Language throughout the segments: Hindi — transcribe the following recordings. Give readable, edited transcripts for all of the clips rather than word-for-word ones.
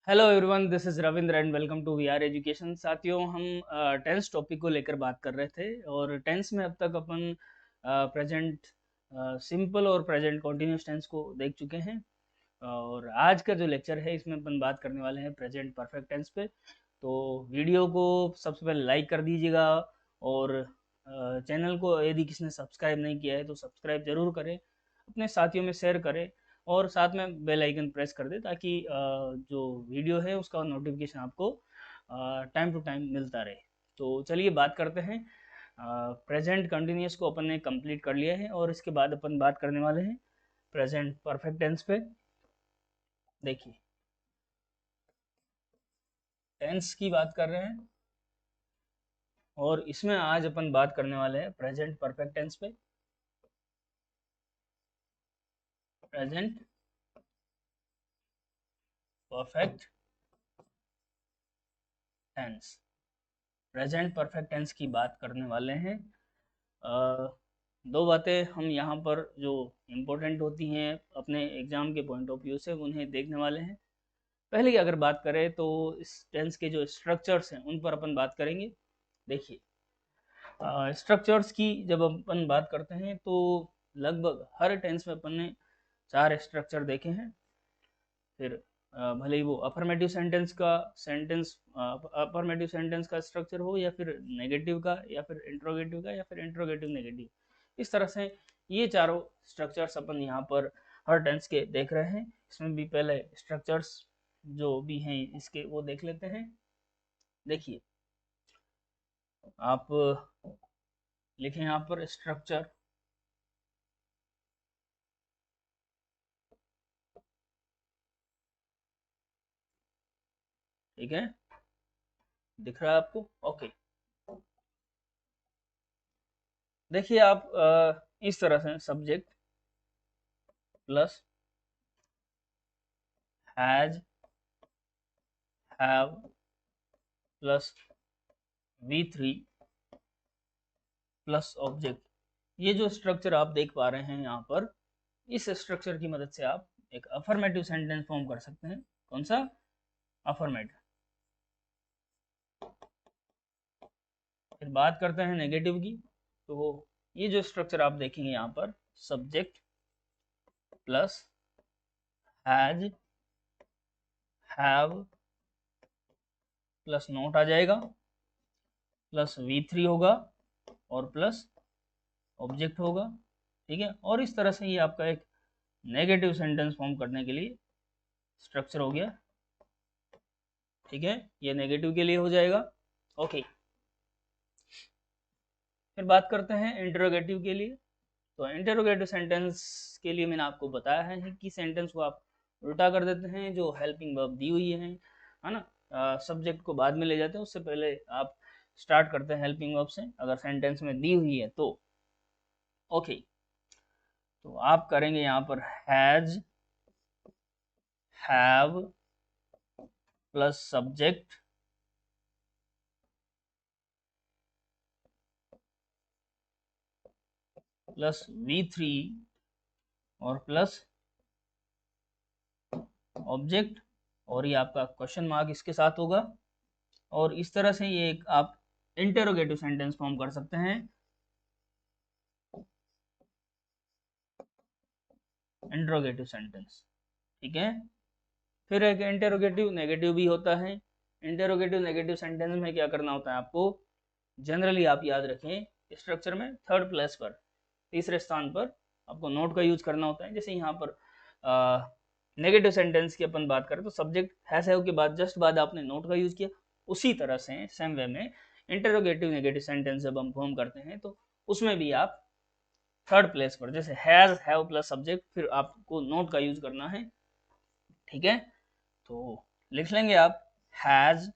Hello everyone, this is Ravindra and welcome to we are education. साथियों, हम टेंस टॉपिक को लेकर बात कर रहे थे और टेंस में अब तक अपन प्रेजेंट सिंपल और प्रेजेंट कॉन्टिन्यूस टेंस को देख चुके हैं। और आज का जो लेक्चर है इसमें अपन बात करने वाले हैं प्रेजेंट परफेक्ट टेंस पे। तो वीडियो को सबसे पहले लाइक कर दीजिएगा और चैनल को यदि किसी ने सब्सक्राइब नहीं किया है तो सब्सक्राइब जरूर करें, अपने साथियों में शेयर करें और साथ में बेल आइकन प्रेस कर दे ताकि जो वीडियो है उसका नोटिफिकेशन आपको टाइम टू टाइम मिलता रहे। तो चलिए बात करते हैं। प्रेजेंट कंटिन्यूस को अपन ने कंप्लीट कर लिया है और इसके बाद अपन बात करने वाले हैं प्रेजेंट परफेक्ट टेंस पे। देखिए, टेंस की बात कर रहे हैं और इसमें आज अपन बात करने वाले हैं प्रेजेंट परफेक्ट टेंस पे। Present perfect tense, present perfect tense की बात करने वाले हैं। दो बातें हम यहाँ पर जो इम्पोर्टेंट होती हैं अपने एग्जाम के पॉइंट ऑफ व्यू से उन्हें देखने वाले हैं। पहले की अगर बात करें तो इस टेंस के जो स्ट्रक्चर्स हैं उन पर अपन बात करेंगे। देखिए, स्ट्रक्चर्स की जब अपन बात करते हैं तो लगभग हर टेंस में अपन ने चार स्ट्रक्चर देखे हैं। फिर भले ही वो अफर्मेटिव सेंटेंस का स्ट्रक्चर हो या फिर नेगेटिव का या फिर इंट्रोगेटिव का या फिर इंट्रोगेटिव नेगेटिव, इस तरह से ये चारों स्ट्रक्चर्स अपन यहाँ पर हर टेंस के देख रहे हैं। इसमें भी पहले स्ट्रक्चर्स जो भी हैं इसके वो देख लेते हैं। देखिए, आप लिखें यहाँ पर स्ट्रक्चर, ठीक है, दिख रहा है आपको? ओके। देखिए, आप इस तरह से subject plus has, have plus V3 plus object, ये जो स्ट्रक्चर आप देख पा रहे हैं यहाँ पर, इस स्ट्रक्चर की मदद से आप एक अफर्मेटिव सेंटेंस फॉर्म कर सकते हैं। कौन सा? अफर्मेटिव। फिर बात करते हैं नेगेटिव की। तो ये जो स्ट्रक्चर आप देखेंगे यहाँ पर, subject plus has, have plus not आ जाएगा, प्लस V3 होगा और प्लस ऑब्जेक्ट होगा। ठीक है, और इस तरह से ये आपका एक नेगेटिव सेंटेंस फॉर्म करने के लिए स्ट्रक्चर हो गया। ठीक है, ये नेगेटिव के लिए हो जाएगा। ओके। फिर बात करते हैं इंटरोगेटिव के लिए। तो इंटरोगेटिव सेंटेंस के लिए मैंने आपको बताया है कि सेंटेंस को आप उल्टा कर देते हैं, जो हेल्पिंग वर्ब दी हुई है ना, सब्जेक्ट को बाद में ले जाते हैं, उससे पहले आप स्टार्ट करते हैं हेल्पिंग वर्ब से अगर सेंटेंस में दी हुई है तो। ओके, तो आप करेंगे यहाँ पर has, have plus subject plus V3 और प्लस ऑब्जेक्ट, और ये आपका क्वेश्चन मार्क इसके साथ होगा। और इस तरह से ये एक आप इंटेरोगेटिव सेंटेंस फॉर्म कर सकते हैं। इंट्रोगेटिव सेंटेंस, ठीक है। फिर एक इंटेरोगेटिव नेगेटिव भी होता है। इंटेरोगेटिव नेगेटिव सेंटेंस में क्या करना होता है आपको? जनरली आप याद रखें, स्ट्रक्चर में थर्ड प्लेस पर, तीसरे स्थान पर आपको नोट का यूज करना होता है। जैसे यहाँ पर नेगेटिव सेंटेंस की अपन बात करें तो सब्जेक्ट हैज हैव के बाद जस्ट बाद आपने नोट का यूज किया। उसी तरह से सेम वे में इंटरोगेटिव नेगेटिव सेंटेंस जब हम फॉर्म करते हैं तो उसमें भी आप थर्ड प्लेस पर जैसे हैज हैव प्लस सब्जेक्ट फिर आपको नोट का यूज करना है। ठीक है, तो लिख लेंगे आप has,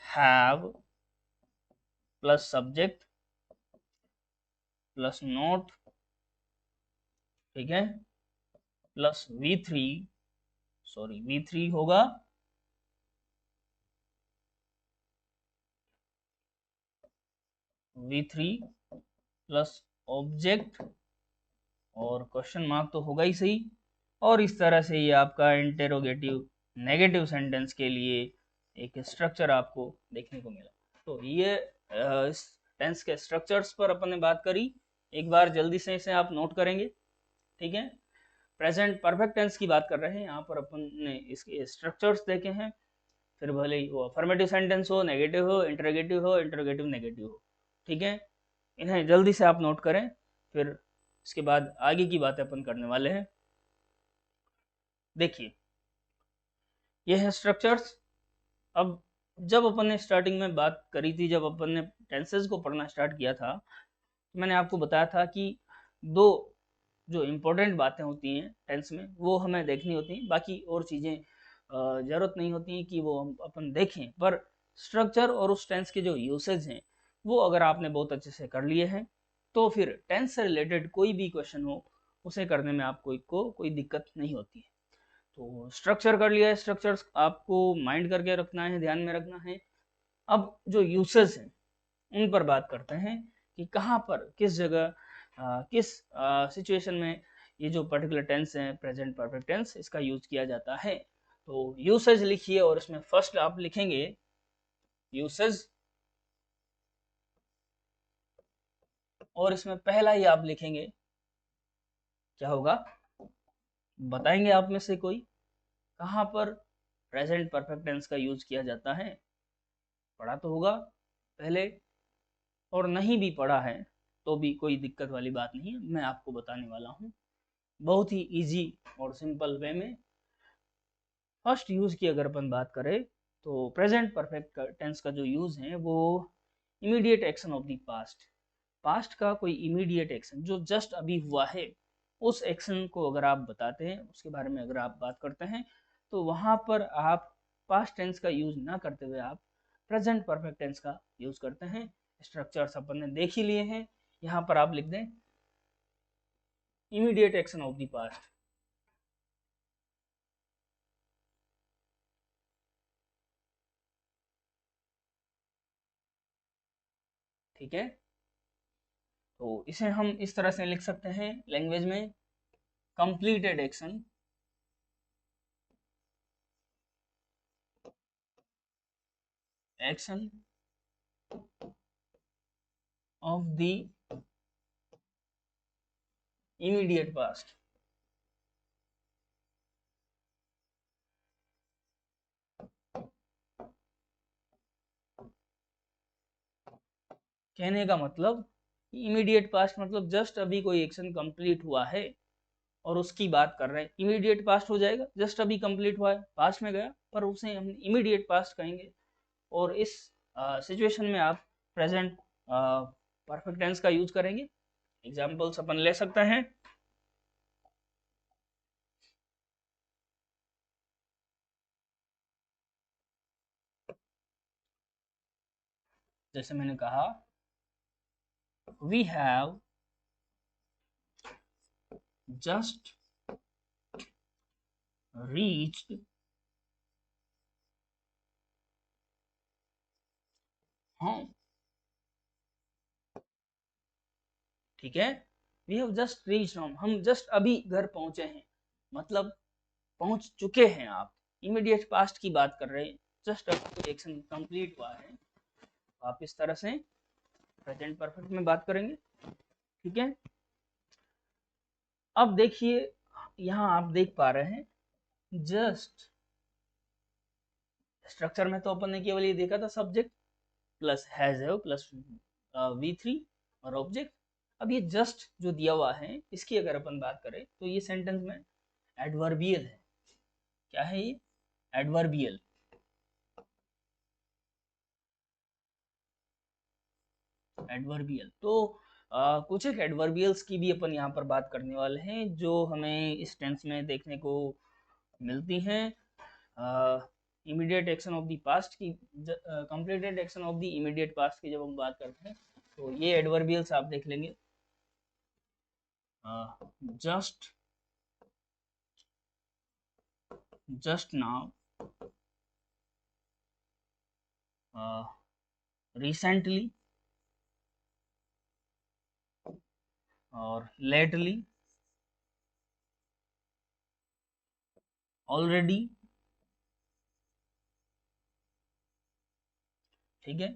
have plus subject plus note, ठीक है, प्लस V3, सॉरी V3 होगा V3 प्लस ऑब्जेक्ट और क्वेश्चन मार्क तो होगा ही सही, और इस तरह से ये आपका इंटेरोगेटिव नेगेटिव सेंटेंस के लिए एक स्ट्रक्चर आपको देखने को मिला। तो ये इस टेंस के स्ट्रक्चर्स पर अपन ने बात करी, एक बार जल्दी से इसे आप नोट करेंगे, ठीक है। प्रेजेंट परफेक्ट टेंस की बात कर रहे हैं, यहाँ पर अपन ने इसके स्ट्रक्चर्स देखे हैं, फिर भले ही वो अफर्मेटिव सेंटेंस हो, नेगेटिव हो, इंटरोगेटिव नेगेटिव हो, ठीक है। इन्हें जल्दी से आप नोट करें, फिर इसके बाद आगे की बातें अपन करने वाले हैं। देखिए ये है स्ट्रक्चर्स। अब जब अपन ने स्टार्टिंग में बात करी थी, जब अपन ने टेंसेस को पढ़ना स्टार्ट किया था, तो मैंने आपको बताया था कि दो जो इम्पोर्टेंट बातें होती हैं टेंस में वो हमें देखनी होती हैं, बाकी और चीज़ें ज़रूरत नहीं होती कि वो हम अपन देखें, पर स्ट्रक्चर और उस टेंस के जो यूसेज हैं वो अगर आपने बहुत अच्छे से कर लिए हैं तो फिर टेंस से रिलेटेड कोई भी क्वेश्चन हो उसे करने में आपको कोई दिक्कत नहीं होती है। तो स्ट्रक्चर कर लिया है, स्ट्रक्चर्स आपको माइंड करके रखना है, ध्यान में रखना है। अब जो यूसेज हैं उन पर बात करते हैं कि कहाँ पर किस जगह किस सिचुएशन में ये जो पर्टिकुलर टेंस है प्रेजेंट परफेक्ट टेंस इसका यूज किया जाता है। तो यूसेज लिखिए और इसमें फर्स्ट आप लिखेंगे यूसेज, और इसमें पहला ही आप लिखेंगे क्या होगा, बताएंगे आप में से कोई कहाँ पर प्रेजेंट परफेक्ट टेंस का यूज किया जाता है? पढ़ा तो होगा पहले, और नहीं भी पढ़ा है तो भी कोई दिक्कत वाली बात नहीं है, मैं आपको बताने वाला हूँ बहुत ही इजी और सिंपल वे में। फर्स्ट यूज की अगर अपन बात करें तो प्रेजेंट परफेक्ट टेंस का जो यूज है वो immediate action of the past, past का कोई इमीडिएट एक्शन जो जस्ट अभी हुआ है उस एक्शन को अगर आप बताते हैं, उसके बारे में अगर आप बात करते हैं, तो वहां पर आप पास्ट टेंस का यूज ना करते हुए आप प्रेजेंट परफेक्ट टेंस का यूज करते हैं। स्ट्रक्चर्स अपन ने देख ही लिए हैं, यहाँ पर आप लिख दें immediate action of the past, ठीक है। तो इसे हम इस तरह से लिख सकते हैं लैंग्वेज में, completed action action of the immediate past. कहने का मतलब इमीडिएट पास्ट मतलब जस्ट अभी कोई एक्शन कंप्लीट हुआ है और उसकी बात कर रहे हैं, इमीडिएट पास्ट हो जाएगा, जस्ट अभी कंप्लीट हुआ है, पास्ट में गया पर उसे हम इमीडिएट पास्ट कहेंगे। और इस सिचुएशन में आप प्रेजेंट परफेक्ट टेंस का यूज करेंगे। एग्जांपल्स अपन ले सकते हैं, जैसे मैंने कहा we have just reached home, ठीक है। We have just reached home, हम जस्ट अभी घर पहुंचे हैं, मतलब पहुंच चुके हैं आप, इमीडिएट पास्ट की बात कर रहे हैं, जस्ट अभी एक्शन कंप्लीट हुआ है। आप इस तरह से प्रेजेंट परफेक्ट में बात करेंगे, ठीक है। अब देखिए यहाँ आप देख पा रहे हैं जस्ट, स्ट्रक्चर में तो अपन ने केवल ये देखा था subject plus has have plus V3 और ऑब्जेक्ट। अब ये जस्ट जो दिया हुआ है इसकी अगर अपन बात करें तो ये सेंटेंस में एडवर्बियल है। क्या है ये? Adverbial, adverbial. तो कुछ एक एडवर्बियल्स की भी अपन यहाँ पर बात करने वाले हैं जो हमें इस टेंस में देखने को मिलती हैं। Immediate action of the past की, completed action of the immediate past की जब हम बात करते हैं तो ये एडवर्बियल्स आप देख लेंगे, जस्ट जस्ट नाउ, रिसेंटली और लेटली ऑलरेडी, ठीक है।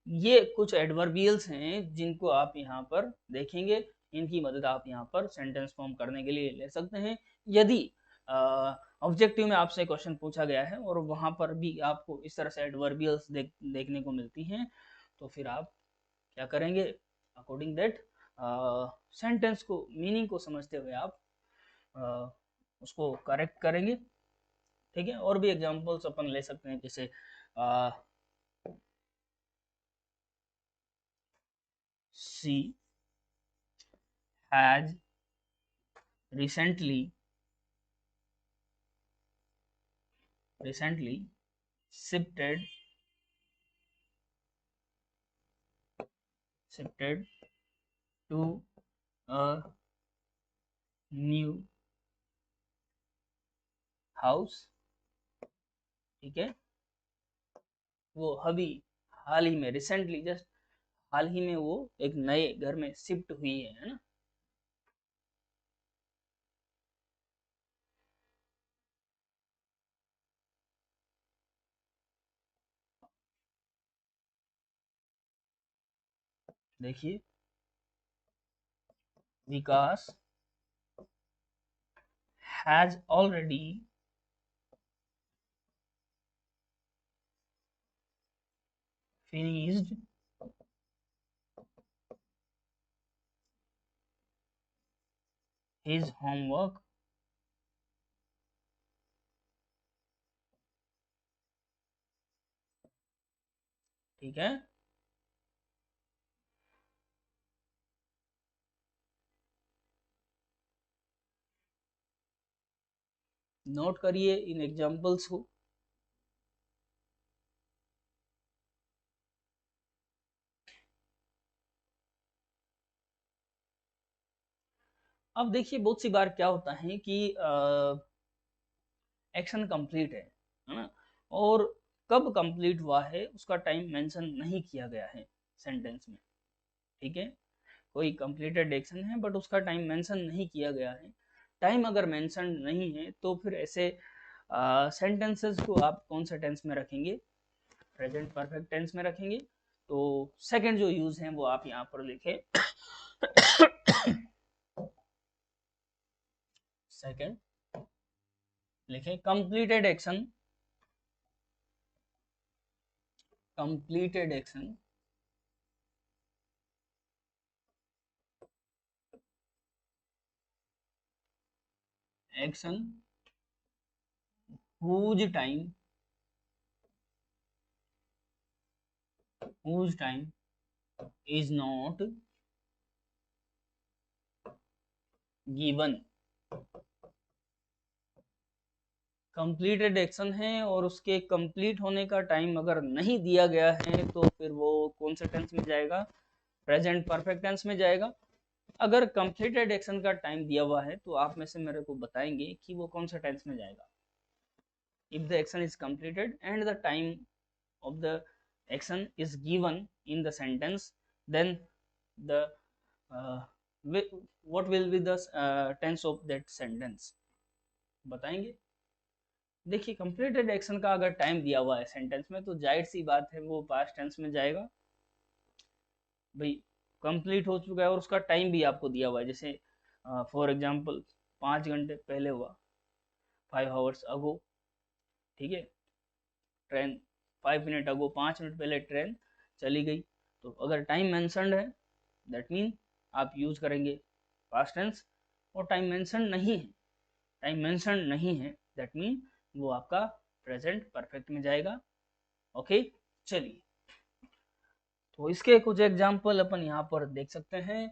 ये कुछ एडवर्बियल्स हैं जिनको आप यहाँ पर देखेंगे, इनकी मदद आप यहाँ पर सेंटेंस फॉर्म करने के लिए ले सकते हैं। यदि ऑब्जेक्टिव में आपसे क्वेश्चन पूछा गया है और वहाँ पर भी आपको इस तरह से एडवर्बियल्स देखने को मिलती हैं, तो फिर आप क्या करेंगे, अकॉर्डिंग दैट सेंटेंस को, मीनिंग को समझते हुए आप उसको करेक्ट करेंगे, ठीक है। और भी एग्जांपल्स अपन ले सकते हैं, जैसे she has recently shifted to a new house, ठीक है। वो अभी हाल ही में, रिसेंटली, जस्ट हाल ही में वो एक नए घर में शिफ्ट हुई है ना। देखिए, विकास has already finished his homework, ठीक है। नोट करिए इन एग्जांपल्स को। अब देखिए, बहुत सी बार क्या होता है कि एक्शन कंप्लीट है ना, और कब कंप्लीट हुआ है उसका टाइम मेंशन नहीं किया गया है सेंटेंस में, ठीक है। कोई कंप्लीटेड एक्शन है बट उसका टाइम मेंशन नहीं किया गया है। टाइम अगर मेंशन नहीं है तो फिर ऐसे सेंटेंसेस को आप कौन से टेंस में रखेंगे, प्रेजेंट परफेक्ट टेंस में रखेंगे। तो सेकंड जो यूज है वो आप यहाँ पर लिखें। सेकंड लिखें, completed action, completed action action whose time is not given। Completed action है और उसके कंप्लीट होने का टाइम अगर नहीं दिया गया है तो फिर वो कौन से टेंस में जाएगा, प्रेजेंट परफेक्ट टेंस में जाएगा। अगर कंप्लीटेड एक्शन का टाइम दिया हुआ है तो आप में से मेरे को बताएंगे कि वो कौन सा टेंस में जाएगा। If the action is completed and the time of the action is given in the sentence, then the uh, what will be the tense of that sentence, बताएंगे। देखिए, कंप्लीटेड एक्शन का अगर टाइम दिया हुआ है सेंटेंस में तो जाहिर सी बात है वो पास्ट टेंस में जाएगा। भाई, कंप्लीट हो चुका है और उसका टाइम भी आपको दिया हुआ है, जैसे फॉर एग्जांपल 5 घंटे पहले हुआ, 5 hours अगो, ठीक है। ट्रेन 5 मिनट अगो, 5 मिनट पहले ट्रेन चली गई। तो अगर टाइम मेंशनड है दैट मीन आप यूज करेंगे पास्ट टेंस, और टाइम मेंशन नहीं है, टाइम मेंशन नहीं है दैट मीन वो आपका प्रेजेंट परफेक्ट में जाएगा। ओके, चलिए, तो इसके कुछ एग्जाम्पल अपन यहाँ पर देख सकते हैं,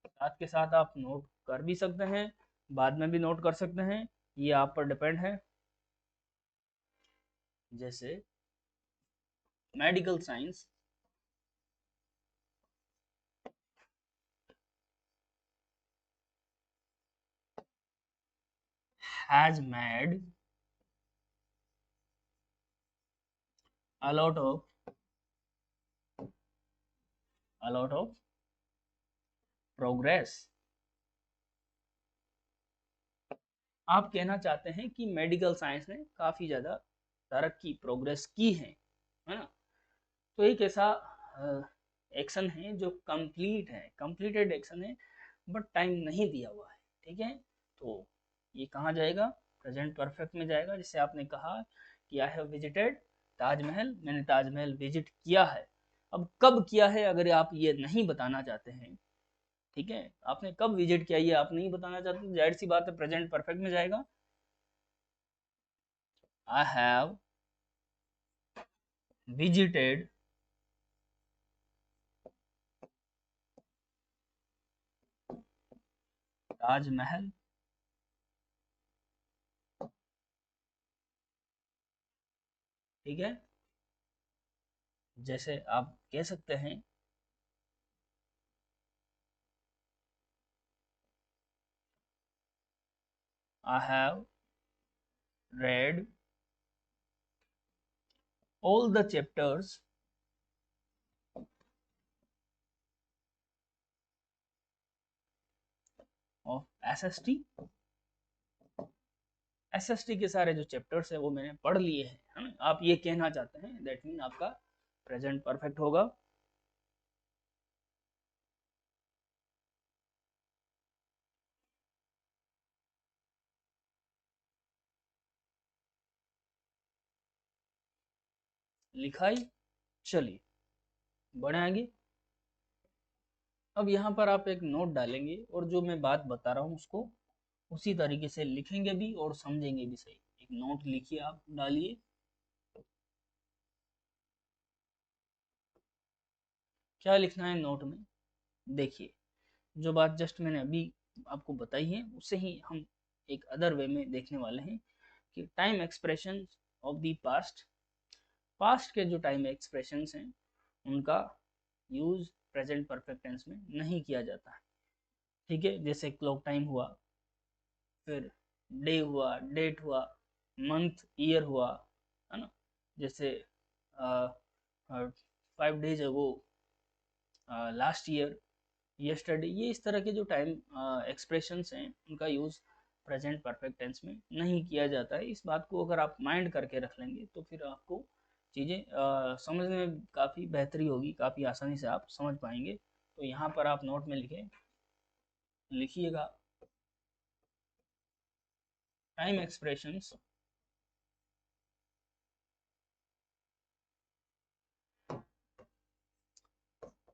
साथ के साथ आप नोट कर भी सकते हैं, बाद में भी नोट कर सकते हैं, ये आप पर डिपेंड है। जैसे medical science has made a lot of progress आप कहना चाहते हैं कि मेडिकल साइंस ने काफ़ी ज़्यादा तरक्की प्रोग्रेस की है ना। तो एक ऐसा एक्शन है जो कंप्लीट है, कंप्लीटेड एक्शन है, बट टाइम नहीं दिया हुआ है, ठीक है। तो ये कहाँ जाएगा, प्रेजेंट परफेक्ट में जाएगा। जैसे आपने कहा कि आई हैव विजिटेड ताजमहल, मैंने ताजमहल विजिट किया है। अब कब किया है अगर आप ये नहीं बताना चाहते हैं, ठीक है, आपने कब विजिट किया ये आप नहीं बताना चाहते, जाहिर सी बात है प्रेजेंट परफेक्ट में जाएगा। आई हैव विजिटेड ताजमहल, ठीक है। जैसे आप कह सकते हैं I have read all the chapters of SST। SST के सारे जो चैप्टर्स है वो मैंने पढ़ लिए हैं, है ना। आप ये कहना चाहते हैं, दैट मीन आपका प्रेजेंट परफेक्ट होगा। लिखाई, चलिए बढ़े आगे। अब यहाँ पर आप एक नोट डालेंगे और जो मैं बात बता रहा हूँ उसको उसी तरीके से लिखेंगे भी और समझेंगे भी सही। एक नोट लिखिए, आप डालिए। क्या लिखना है नोट में, देखिए जो बात जस्ट मैंने अभी आपको बताई है उससे ही हम एक अदर वे में देखने वाले हैं कि time expression of the past, past के जो टाइम एक्सप्रेशंस हैं उनका यूज प्रेजेंट परफेक्ट टेंस में नहीं किया जाता है, ठीक है। जैसे क्लॉक टाइम हुआ, फिर डे हुआ, डेट हुआ, मंथ ईयर हुआ, है ना। जैसे 5 days अगो, लास्ट ईयर, यस्टरडे, ये इस तरह के जो टाइम एक्सप्रेशंस हैं उनका यूज़ प्रेजेंट परफेक्ट टेंस में नहीं किया जाता है। इस बात को अगर आप माइंड करके रख लेंगे तो फिर आपको चीज़ें समझने में काफ़ी बेहतरी होगी, काफ़ी आसानी से आप समझ पाएंगे। तो यहाँ पर आप नोट में लिखिएगा time expressions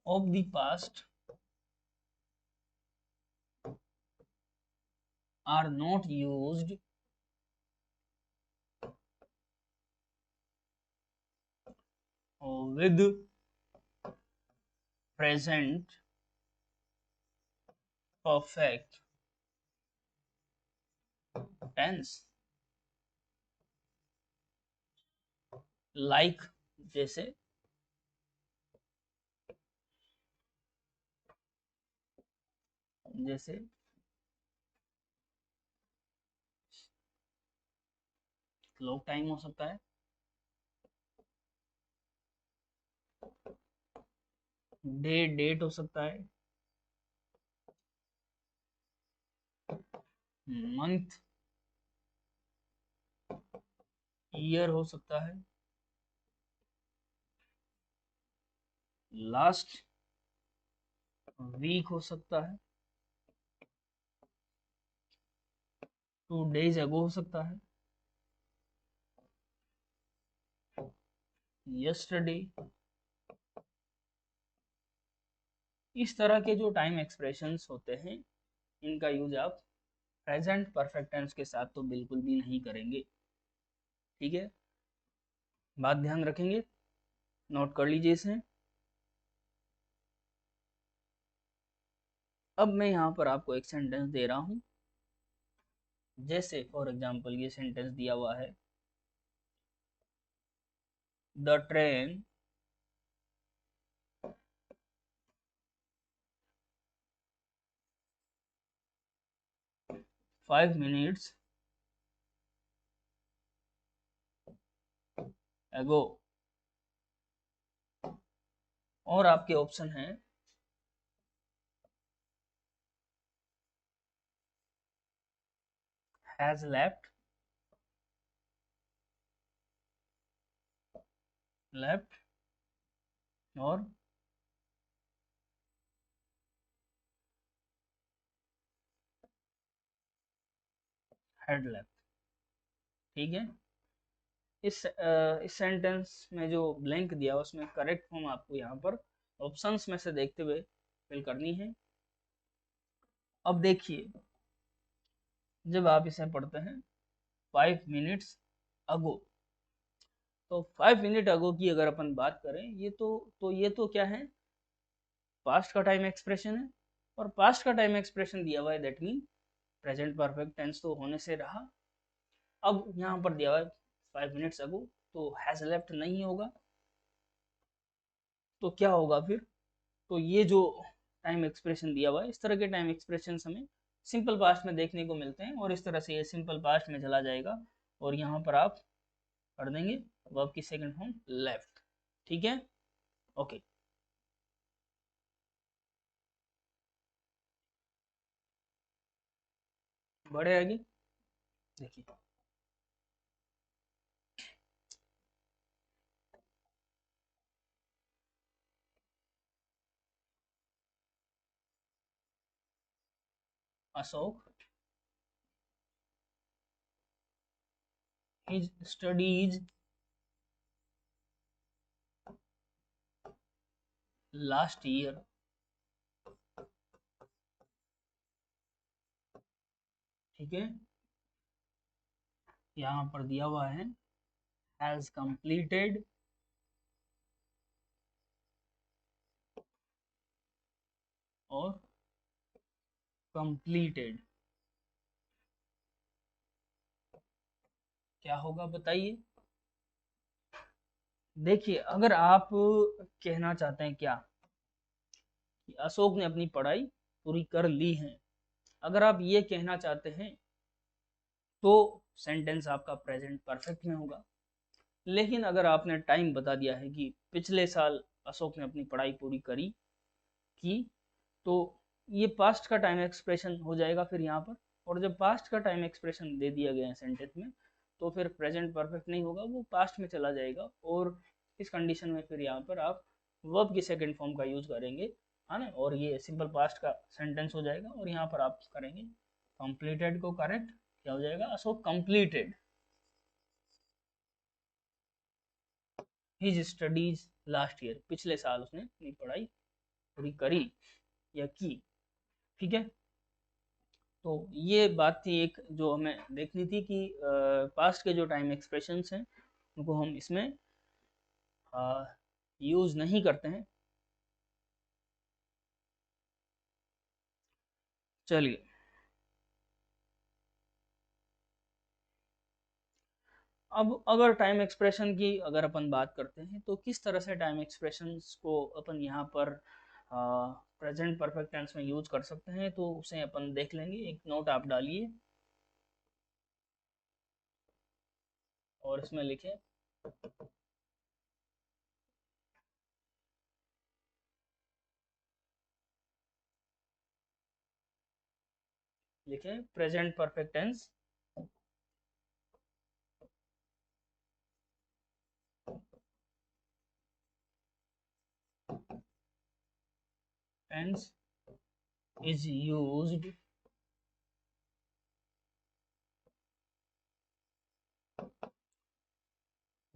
of the past are not used with present perfect tense, like जैसे जैसे क्लॉक टाइम हो सकता है, डे डेट हो सकता है, मंथ ईयर हो सकता है, लास्ट वीक हो सकता है, 2 days अगो हो सकता है, यस्टरडे। इस तरह के जो टाइम एक्सप्रेशंस होते हैं इनका यूज आप प्रेजेंट परफेक्ट टेंस के साथ तो बिल्कुल भी नहीं करेंगे, ठीक है। बात ध्यान रखेंगे, नोट कर लीजिए इसे। अब मैं यहाँ पर आपको एक सेंटेंस दे रहा हूँ, जैसे फॉर एग्जाम्पल ये सेंटेंस दिया हुआ है, द ट्रेन फाइव मिनट्स एगो। और आपके ऑप्शन हैं has left और had left। ठीक है, इस सेंटेंस में जो ब्लैंक दिया उसमें करेक्ट फॉर्म आपको यहाँ पर ऑप्शंस में से देखते हुए फिल करनी है। अब देखिए, जब आप इसे पढ़ते हैं 5 मिनट्स अगो, तो 5 मिनट अगो की अगर अपन बात करें, ये तो क्या है, पास्ट का टाइम एक्सप्रेशन है, और पास्ट का टाइम एक्सप्रेशन दिया हुआ है, that mean present perfect tense तो होने से रहा। अब यहाँ पर दिया हुआ है 5 मिनट्स अगो, तो हैज लेफ्ट नहीं होगा, तो क्या होगा फिर, तो ये जो टाइम एक्सप्रेशन दिया हुआ है, इस तरह के टाइम एक्सप्रेशन हमें सिंपल पास्ट में देखने को मिलते हैं, और इस तरह से ये सिंपल पास्ट में चला जाएगा, और यहाँ पर आप कर देंगे वर्ब की सेकंड फॉर्म लेफ्ट। ठीक है, ओके। बढ़े आगे, देखिए Ashok his studies last year, ठीक है, यहाँ पर दिया हुआ है has completed और completed, क्या होगा बताइए। देखिए, अगर आप कहना चाहते हैं क्या कि अशोक ने अपनी पढ़ाई पूरी कर ली है, अगर आप ये कहना चाहते हैं तो सेंटेंस आपका प्रेजेंट परफेक्ट में होगा। लेकिन अगर आपने टाइम बता दिया है कि पिछले साल अशोक ने अपनी पढ़ाई पूरी की, तो ये पास्ट का टाइम एक्सप्रेशन हो जाएगा फिर यहाँ पर, और जब पास्ट का टाइम एक्सप्रेशन दे दिया गया है सेंटेंस में, तो फिर प्रेजेंट परफेक्ट नहीं होगा, वो पास्ट में चला जाएगा, और इस कंडीशन में फिर यहाँ पर आप वर्ब की सेकंड फॉर्म का यूज करेंगे, है ना, और ये सिंपल पास्ट का सेंटेंस हो जाएगा, और यहाँ पर आप करेंगे कंप्लीटेड को करेक्ट, क्या हो जाएगा, Ashok completed his studies last year, पिछले साल उसने अपनी पढ़ाई पूरी करी या की। ठीक है, तो ये बात थी एक जो हमें देखनी थी कि पास्ट के जो टाइम एक्सप्रेशंस हैं उनको हम इसमें यूज नहीं करते हैं। चलिए, अब अगर टाइम एक्सप्रेशन की अगर अपन बात करते हैं, तो किस तरह से टाइम एक्सप्रेशंस को अपन यहाँ पर प्रेजेंट परफेक्ट टेंस में यूज कर सकते हैं, तो उसे अपन देख लेंगे। एक नोट आप डालिए और इसमें लिखें present perfect tense tense is used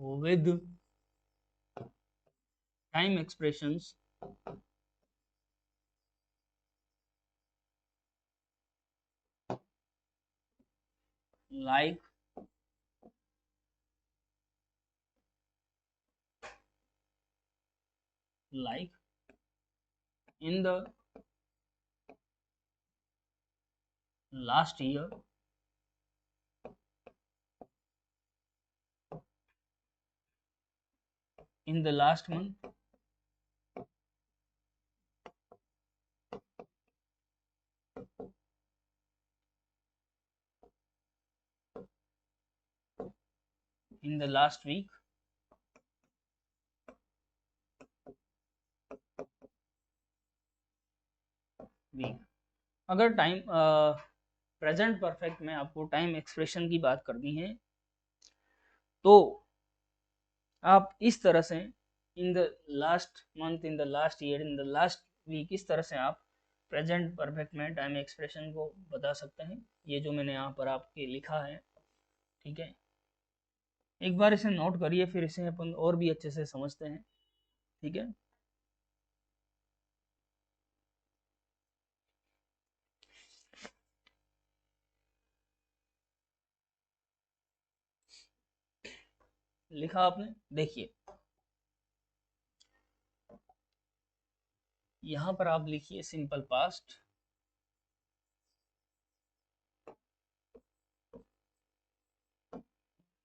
with time expressions like in the last year, in the last month, in the last week, अगर टाइम प्रेजेंट परफेक्ट में आपको टाइम एक्सप्रेशन की बात करनी है, तो आप इस तरह से in the last month, in the last year, in the last week, इस तरह से आप प्रेजेंट परफेक्ट में टाइम एक्सप्रेशन को बता सकते हैं। ये जो मैंने यहाँ पर आपके लिखा है, ठीक है, एक बार इसे नोट करिए, फिर इसे अपन और भी अच्छे से समझते हैं, ठीक है। लिखा आपने, देखिए यहाँ पर आप लिखिए सिंपल पास्ट,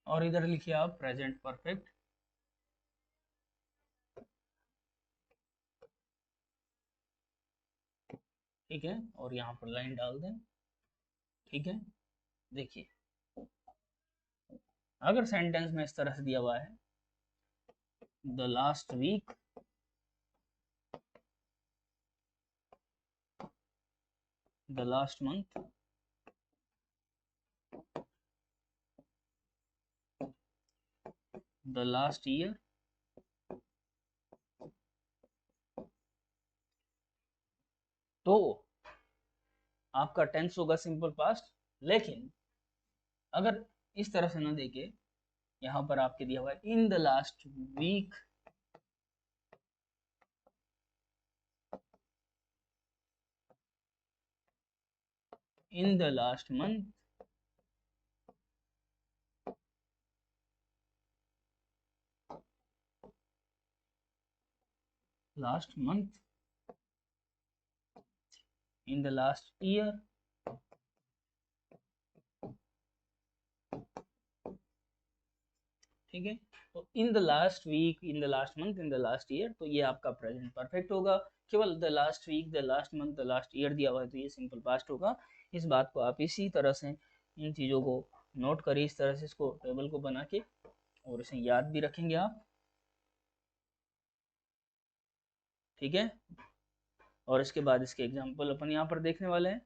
और इधर लिखिए आप प्रेजेंट परफेक्ट, ठीक है, और यहाँ पर लाइन डाल दें, ठीक है। देखिए अगर सेंटेंस में इस तरह से दिया हुआ है, the last week, the last month, the last year, तो आपका टेंस होगा सिंपल पास्ट। लेकिन अगर इस तरह से ना देके, यहाँ पर आपके दिया हुआ है in the last week, in the last month, last month, in the last year, ठीक है। तो in the last week, in the last month, in the last year, तो ये आपका प्रेजेंट परफेक्ट होगा। केवल the last week, the last month, the last year दिया हुआ है तो ये सिंपल पास्ट होगा। इस बात को आप इसी तरह से इन चीज़ों को नोट करिए, इस तरह से इसको टेबल को बना के, और इसे याद भी रखेंगे आप, ठीक है। और इसके बाद इसके एग्जाम्पल अपन यहाँ पर देखने वाले हैं।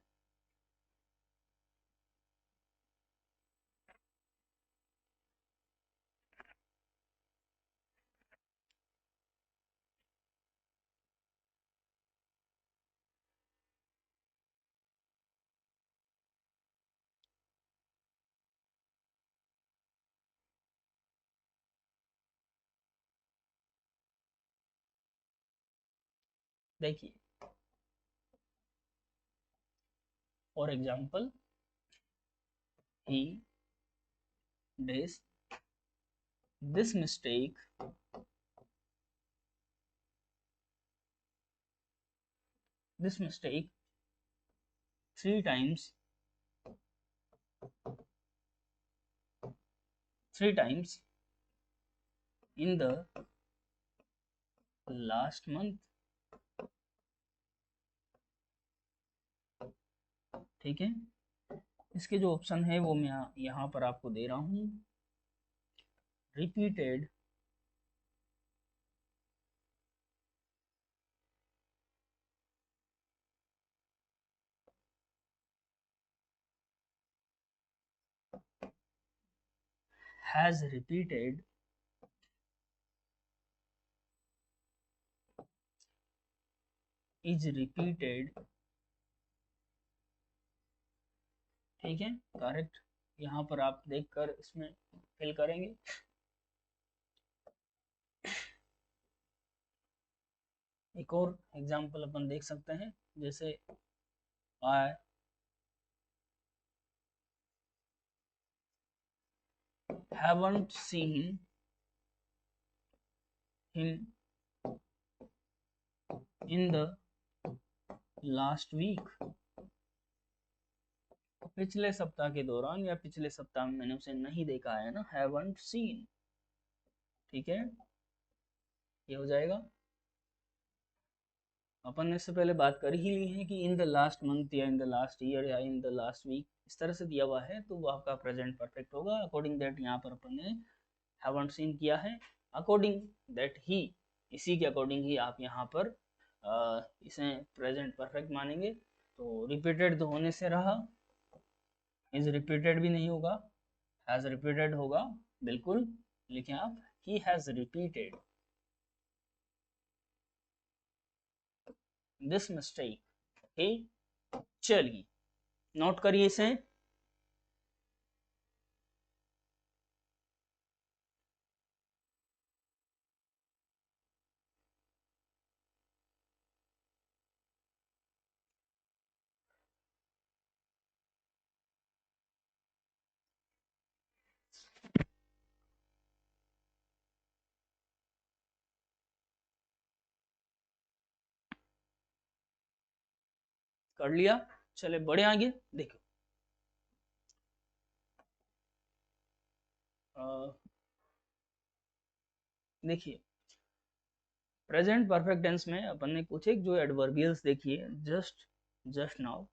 देखिए for example, he this mistake, this mistake 3 times, 3 times in the last month, ठीक है। इसके जो ऑप्शन है वो मैं यहाँ पर आपको दे रहा हूँ। Repeated, has repeated, is repeated, ठीक है, करेक्ट। यहाँ पर आप देखकर इसमें फिल करेंगे। एक और एग्जांपल अपन देख सकते हैं, जैसे आई haven't seen him in the last week, पिछले सप्ताह के दौरान या पिछले सप्ताह में मैंने उसे नहीं देखा है ना, haven't seen, ठीक है, ये हो जाएगा। अपन ने इससे पहले बात कर ही ली है कि इन द लास्ट मंथ या इन द लास्ट ईयर या इन द लास्ट वीक इस तरह से दिया हुआ है तो वो आपका प्रेजेंट परफेक्ट होगा। अकॉर्डिंग दैट यहाँ पर अपन ने हैवंट सीन किया है, अकॉर्डिंग दैट ही, इसी के अकॉर्डिंग ही आप यहाँ पर इसे प्रेजेंट परफेक्ट मानेंगे। तो रिपीटेड तो होने से रहा, इज रिपीटेड भी नहीं होगा, हैज रिपीटेड होगा, बिल्कुल लिखें आप, he has repeated this mistake. हे, चलिए नोट करिए इसे। कर लिया, चले बड़े आगे देखो। देखिए प्रेजेंट परफेक्ट टेंस में अपन ने कुछ एक जो एडवर्बियल्स देखी है, just now,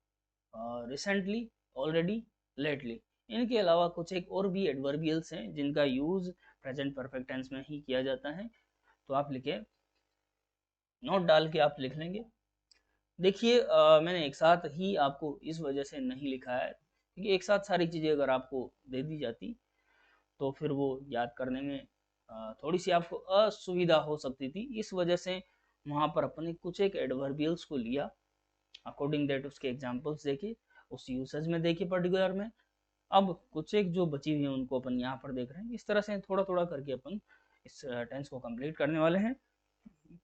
recently, already, lately. इनके अलावा कुछ एक और भी एडवर्बियल्स हैं जिनका यूज प्रेजेंट परफेक्ट टेंस में ही किया जाता है। तो आप लिखे, नोट डाल के आप लिख लेंगे। देखिए मैंने एक साथ ही आपको इस वजह से नहीं लिखा है क्योंकि एक साथ सारी चीज़ें अगर आपको दे दी जाती तो फिर वो याद करने में थोड़ी सी आपको असुविधा हो सकती थी। इस वजह से वहाँ पर अपन ने कुछ एक एडवर्बियल्स को लिया, अकॉर्डिंग दैट उसके एग्जांपल्स देखे, उस यूसेज में देखे पर्टिकुलर में। अब कुछ एक जो बची हुई है उनको अपन यहाँ पर देख रहे हैं। इस तरह से थोड़ा थोड़ा करके अपन इस टेंस को कंप्लीट करने वाले हैं।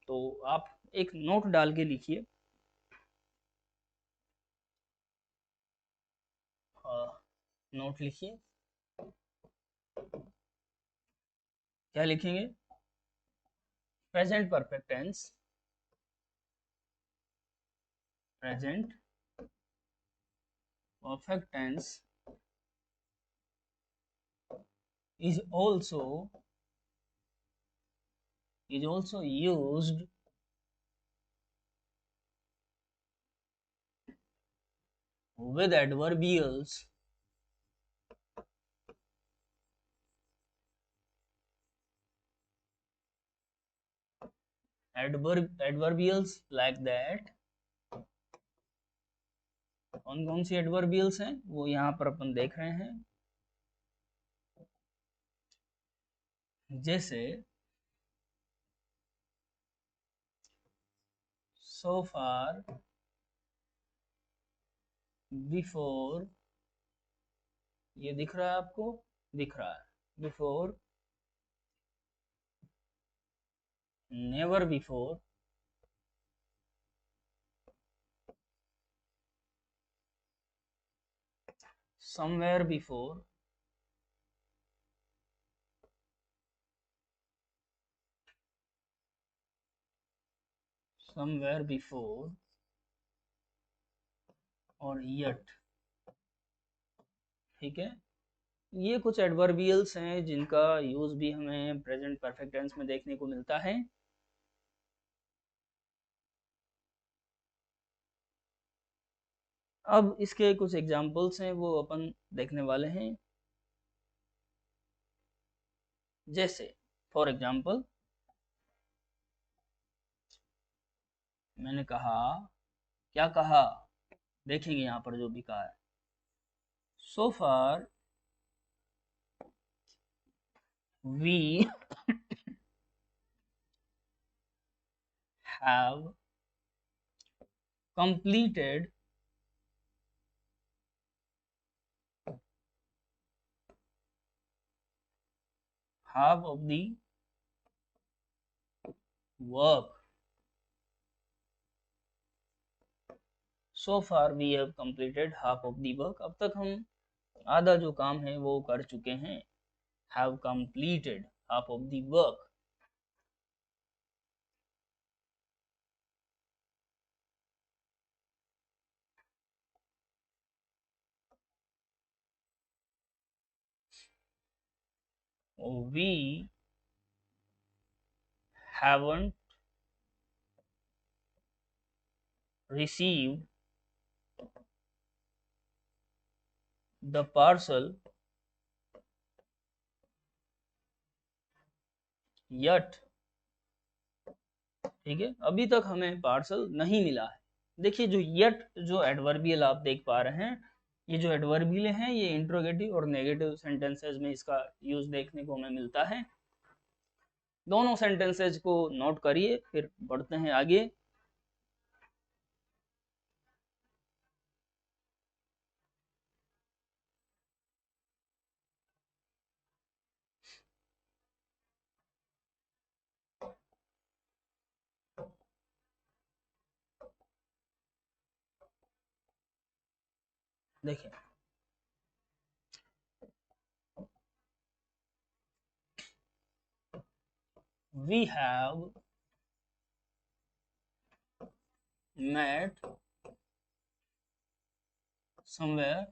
तो आप एक नोट डाल के लिखिए, नोट लिखिए, क्या लिखेंगे? Present perfect tense, present perfect tense is also used with adverbials like that। कौन कौन सी एडवर्बियल्स हैं वो यहाँ पर अपन देख रहे हैं, जैसे so far, before, ये दिख रहा है आपको? दिख रहा है, before, never before, somewhere before, somewhere before और yet। ठीक है, ये कुछ एडवर्बियल्स हैं जिनका यूज भी हमें प्रेजेंट परफेक्ट टेंस में देखने को मिलता है। अब इसके कुछ एग्जाम्पल्स हैं वो अपन देखने वाले हैं, जैसे फॉर एग्जाम्पल मैंने कहा, क्या कहा, देखेंगे यहाँ पर जो भी कहा है, so far we have completed half of the work। so far we have completed half of the work, अब तक हम आधा जो काम है वो कर चुके हैं। have completed half of the work। we haven't received the parcel yet। ठीक है, अभी तक हमें पार्सल नहीं मिला है। देखिए जो yet जो एडवर्बियल आप देख पा रहे हैं, ये जो एडवर्बियल हैं ये इंट्रोगेटिव और नेगेटिव सेंटेंसेस में इसका यूज देखने को हमें मिलता है। दोनों सेंटेंसेस को नोट करिए, फिर बढ़ते हैं आगे। देखिए we have met somewhere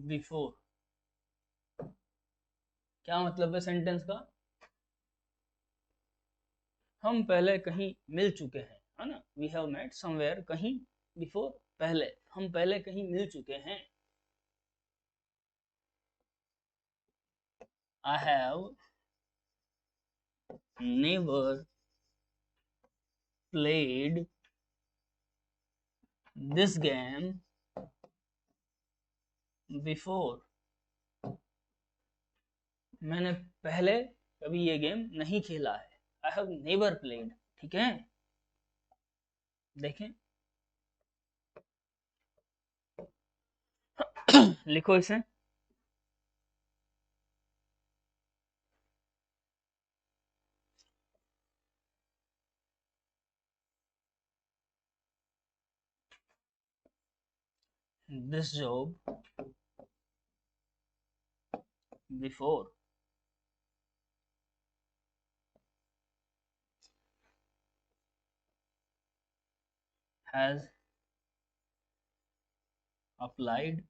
before। क्या मतलब है सेंटेंस का? हम पहले कहीं मिल चुके हैं, है ना। वी हैव मेट समवेयर, कहीं, बिफोर, पहले, हम पहले कहीं मिल चुके हैं। I have never played this game before. मैंने पहले कभी ये गेम नहीं खेला है। आई हैव नेवर प्लेड, ठीक है। देखें लिखो इसे। This job before has applied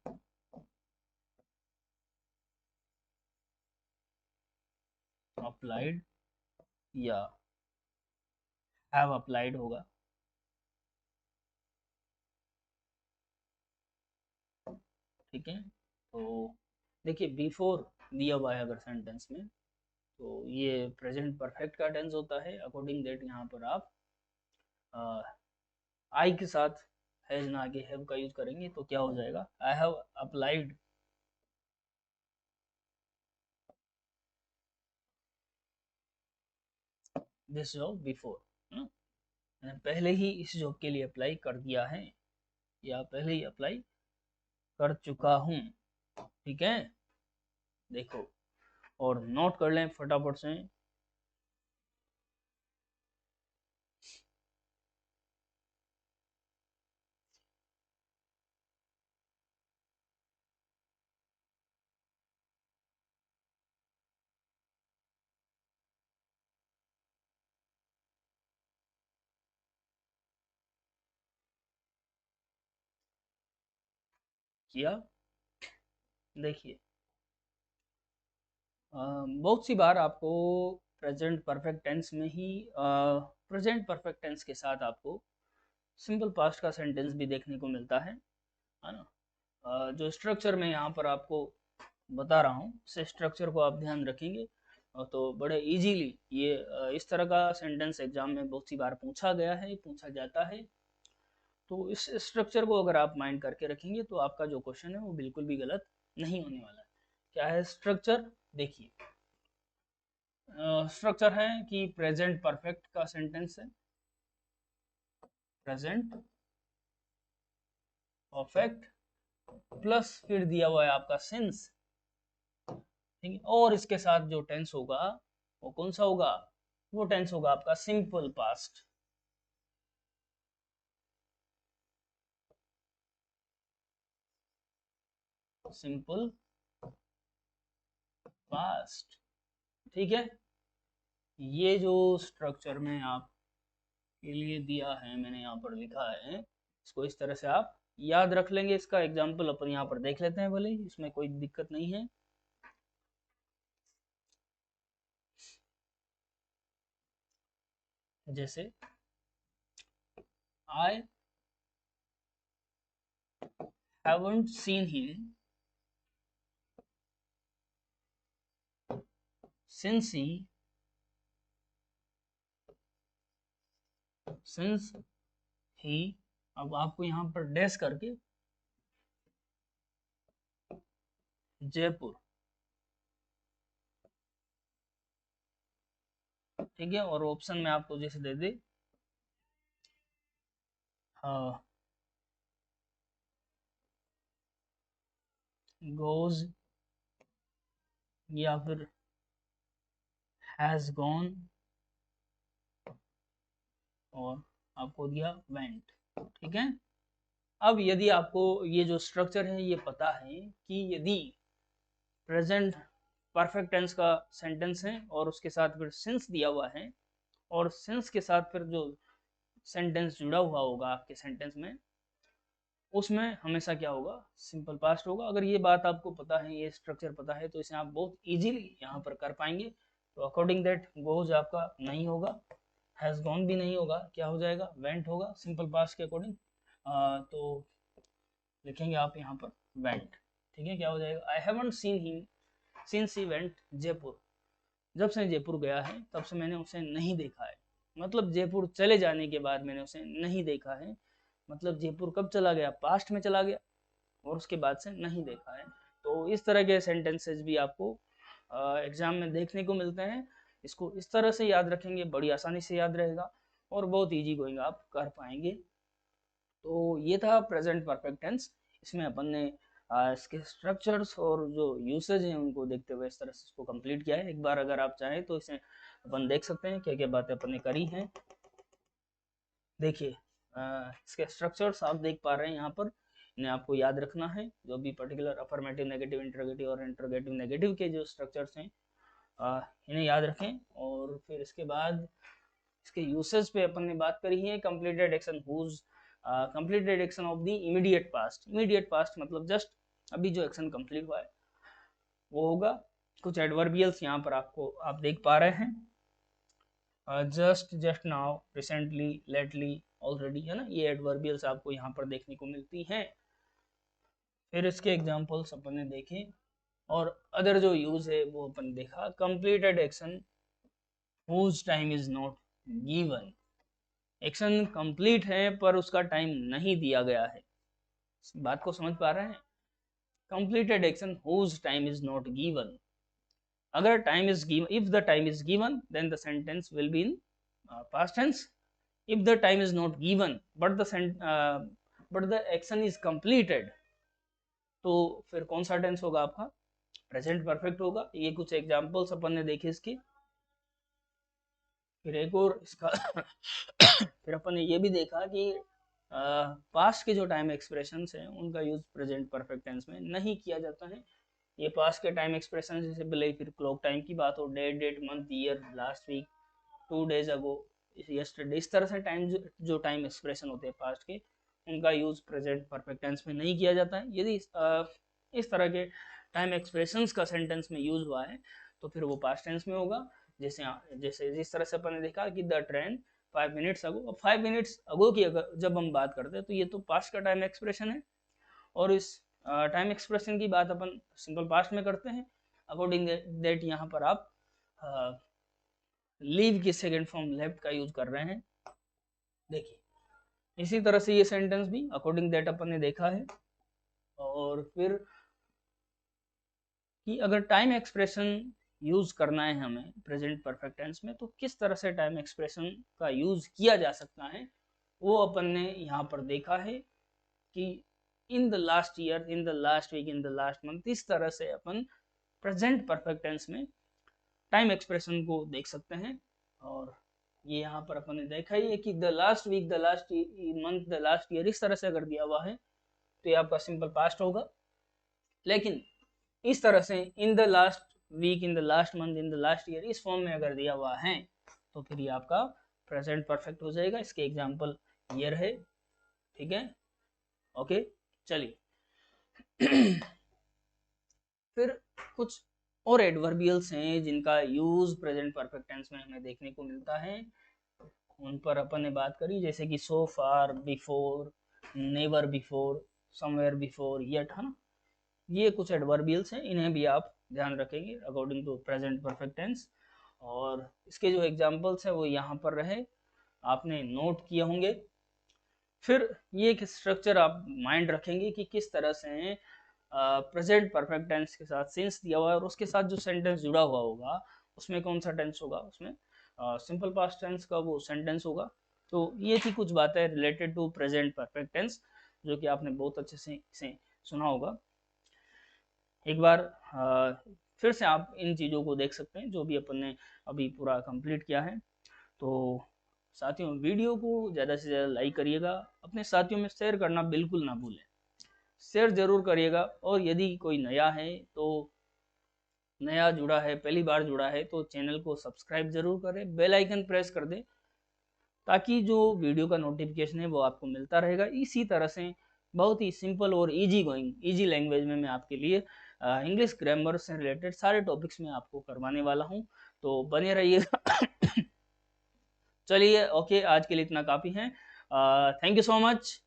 applied या हैव अप्लाइड होगा, ठीक है। तो देखिए बिफोर दिया हुआ है अगर सेंटेंस में, तो ये प्रेजेंट परफेक्ट का टेंस होता है। अकॉर्डिंग दैट यहाँ पर आप आई के साथ हैज ना आगे हैव का यूज करेंगे तो क्या हो जाएगा, I have applied this job before. मैंने पहले ही इस जॉब के लिए अप्लाई कर दिया है या पहले ही अप्लाई कर चुका हूँ, ठीक है। देखो और नोट कर लें फटाफट से। किया, देखिए बहुत सी बार आपको प्रेजेंट परफेक्ट टेंस में ही प्रेजेंट परफेक्ट टेंस के साथ आपको सिंपल पास्ट का सेंटेंस भी देखने को मिलता है ना। जो स्ट्रक्चर में यहाँ पर आपको बता रहा हूँ, इस स्ट्रक्चर को आप ध्यान रखेंगे तो बड़े इजीली ये इस तरह का सेंटेंस एग्जाम में बहुत सी बार पूछा गया है, पूछा जाता है। तो इस स्ट्रक्चर को अगर आप माइंड करके रखेंगे तो आपका जो क्वेश्चन है वो बिल्कुल भी गलत नहीं होने वाला है। क्या है स्ट्रक्चर, देखिए स्ट्रक्चर है कि प्रेजेंट परफेक्ट का सेंटेंस है, प्रेजेंट परफेक्ट प्लस फिर दिया हुआ है आपका सिंस, ठीक है। और इसके साथ जो टेंस होगा वो कौन सा होगा, वो टेंस होगा आपका सिंपल पास्ट, सिंपल पास्ट, ठीक है। ये जो स्ट्रक्चर में आपके लिए दिया है, मैंने यहाँ पर लिखा है, इसको इस तरह से आप याद रख लेंगे। इसका एग्जाम्पल अपन यहाँ पर देख लेते हैं, भले ही इसमें कोई दिक्कत नहीं है। जैसे I haven't seen him since he अब आपको यहाँ पर डैश करके जयपुर, ठीक है, और ऑप्शन में आपको जैसे दे दे गोज या फिर हैज गॉन, और आपको दिया वेंट, ठीक है। अब यदि आपको ये जो स्ट्रक्चर है ये पता है कि यदि प्रेजेंट परफेक्ट टेंस का सेंटेंस है और उसके साथ फिर सिंस दिया हुआ है, और सिंस के साथ फिर जो सेंटेंस जुड़ा हुआ होगा आपके सेंटेंस में, उसमें हमेशा क्या होगा, सिंपल पास्ट होगा। अगर ये बात आपको पता है, ये स्ट्रक्चर पता है, तो इसे आप बहुत इजीली यहाँ पर कर पाएंगे। तो अकॉर्डिंग दैट गोज आपका नहीं होगा, हैज गॉन भी नहीं होगा, क्या हो जाएगा, वेंट होगा सिंपल पास्ट के अकॉर्डिंग। तो लिखेंगे आप यहाँ पर वेंट, ठीक है। क्या हो जाएगा, I haven't seen him since he went Jaipur, जब से जयपुर गया है तब से मैंने उसे नहीं देखा है। मतलब जयपुर चले जाने के बाद मैंने उसे नहीं देखा है, मतलब जयपुर कब चला गया, पास्ट में चला गया, और उसके बाद से नहीं देखा है। तो इस तरह के सेंटेंसेस भी आपको एग्जाम में देखने को मिलते हैं। इसको इस तरह से याद रखेंगे, बड़ी आसानी से याद रहेगा और बहुत इजी गोइंग आप कर पाएंगे। तो ये था प्रेजेंट परफेक्ट टेंस। इसमें अपन ने इसके स्ट्रक्चर्स और जो यूसेज हैं उनको देखते हुए इस तरह से इसको कंप्लीट किया है। एक बार अगर आप चाहें तो इसे अपन देख सकते हैं क्या क्या बातें अपन ने करी हैं। देखिए इसके स्ट्रक्चर्स आप देख पा रहे हैं यहाँ पर, इन्हें आपको याद रखना है। जो भी पर्टिकुलर अफर्मेटिव, नेगेटिव, इंटरोगेटिव और इंटरोगेटिव नेगेटिव के जो स्ट्रक्चर्स हैं इन्हें याद रखें। और फिर इसके बाद इसके यूसेज पे अपन ने बात करी है। Completed action whose, completed action of the immediate past, immediate past मतलब जस्ट अभी जो एक्शन कंप्लीट हुआ है वो होगा। कुछ एडवर्बियल्स यहाँ पर आपको आप देख पा रहे हैं, just, just now, recently, lately, already, है ना, ये एडवर्बियल्स आपको यहाँ पर देखने को मिलती हैं। फिर इसके एग्जांपल्स अपन ने देखे और अदर जो यूज है वो अपन देखा। Completed action whose time is not given, action complete है पर उसका टाइम नहीं दिया गया है। बात को समझ पा रहे हैं, completed action whose time is not given. अगर time is given, if the time is given then the sentence will be in past tense. If the time is not given but the action is completed, तो फिर कौन सा टेंस होगा आपका, प्रेजेंट परफेक्ट होगा। ये कुछ एग्जांपल्स अपन ने देखे इसके। फिर एक और इसका फिर अपन ने ये भी देखा कि पास्ट के जो टाइम एक्सप्रेशंस हैं उनका यूज प्रेजेंट परफेक्ट टेंस में नहीं किया जाता है। ये पास्ट के टाइम एक्सप्रेशन जैसे भले फिर क्लॉक टाइम की बात हो, day, date, month, year, last week, 2 days ago, yesterday, इस तरह से टाइम जो टाइम एक्सप्रेशन होते हैं पास्ट के, उनका यूज प्रेजेंट परफेक्ट टेंस में नहीं किया जाता है। यदि इस तरह के टाइम एक्सप्रेशंस का सेंटेंस में यूज हुआ है तो फिर वो पास्ट टेंस में होगा। जैसे जैसे जिस तरह से अपन ने देखा कि द ट्रेन 5 minutes अगो, अब 5 minutes अगो की अगर जब हम बात करते हैं तो ये तो पास्ट का टाइम एक्सप्रेशन है, और इस टाइम एक्सप्रेशन की बात अपन सिंपल पास्ट में करते हैं। अकॉर्डिंग दैट यहाँ पर आप लीव की सेकेंड फॉर्म लेफ्ट का यूज कर रहे हैं। देखिए इसी तरह से ये सेंटेंस भी अकॉर्डिंग दैट अपन ने देखा है। और फिर कि अगर टाइम एक्सप्रेशन यूज करना है हमें प्रेजेंट परफेक्ट टेंस में तो किस तरह से टाइम एक्सप्रेशन का यूज किया जा सकता है, वो अपन ने यहाँ पर देखा है कि in the last year, in the last week, in the last month, इस तरह से अपन प्रेजेंट परफेक्ट टेंस में टाइम एक्सप्रेशन को देख सकते हैं। और ये यहाँ पर अपन ने देखा ही है कि the last week, the last month, the last year, इस तरह से अगर दिया हुआ है तो ये आपका सिंपल पास्ट होगा। लेकिन इस तरह से in the last week, in the last month, in the last year, इस फॉर्म में अगर दिया हुआ है तो फिर ये आपका प्रेजेंट परफेक्ट हो जाएगा। इसके एग्जाम्पल ईयर है, ठीक है, ओके। चलिए फिर कुछ और एडवर्बियल्स हैं जिनका यूज प्रेजेंट परफेक्ट टेंस में हमें देखने को मिलता है, उन पर अपन ने बात करी। जैसे कि so far, before, never before, somewhere before, yet, है ना, ये कुछ एडवर्बियल्स हैं, इन्हें भी आप ध्यान रखेंगे according to present perfect tense. और इसके जो एग्जांपल्स हैं वो यहाँ पर रहे, आपने नोट किए होंगे। फिर ये एक स्ट्रक्चर आप माइंड रखेंगे कि किस तरह से प्रेजेंट परफेक्ट टेंस के साथ सिंस दिया हुआ है और उसके साथ जो सेंटेंस जुड़ा हुआ होगा उसमें कौन सा टेंस होगा, उसमें सिंपल पास्ट टेंस का वो सेंटेंस होगा। तो ये थी कुछ बातें related to present perfect tense जो कि आपने बहुत अच्छे से इसे सुना होगा। एक बार फिर से आप इन चीज़ों को देख सकते हैं जो भी अपन ने अभी पूरा कंप्लीट किया है। तो साथियों वीडियो को ज़्यादा से ज़्यादा लाइक करिएगा, अपने साथियों में शेयर करना बिल्कुल ना भूलें, शेयर ज़रूर करिएगा। और यदि कोई नया है तो नया जुड़ा है, पहली बार जुड़ा है तो चैनल को सब्सक्राइब जरूर करें, बेल आइकन प्रेस कर दें ताकि जो वीडियो का नोटिफिकेशन है वो आपको मिलता रहेगा। इसी तरह से बहुत ही सिंपल और इजी गोइंग, इजी लैंग्वेज में मैं आपके लिए इंग्लिश ग्रामर से रिलेटेड सारे टॉपिक्स में आपको करवाने वाला हूँ, तो बने रहिएगा। चलिए ओके, आज के लिए इतना काफ़ी है। Thank you so much.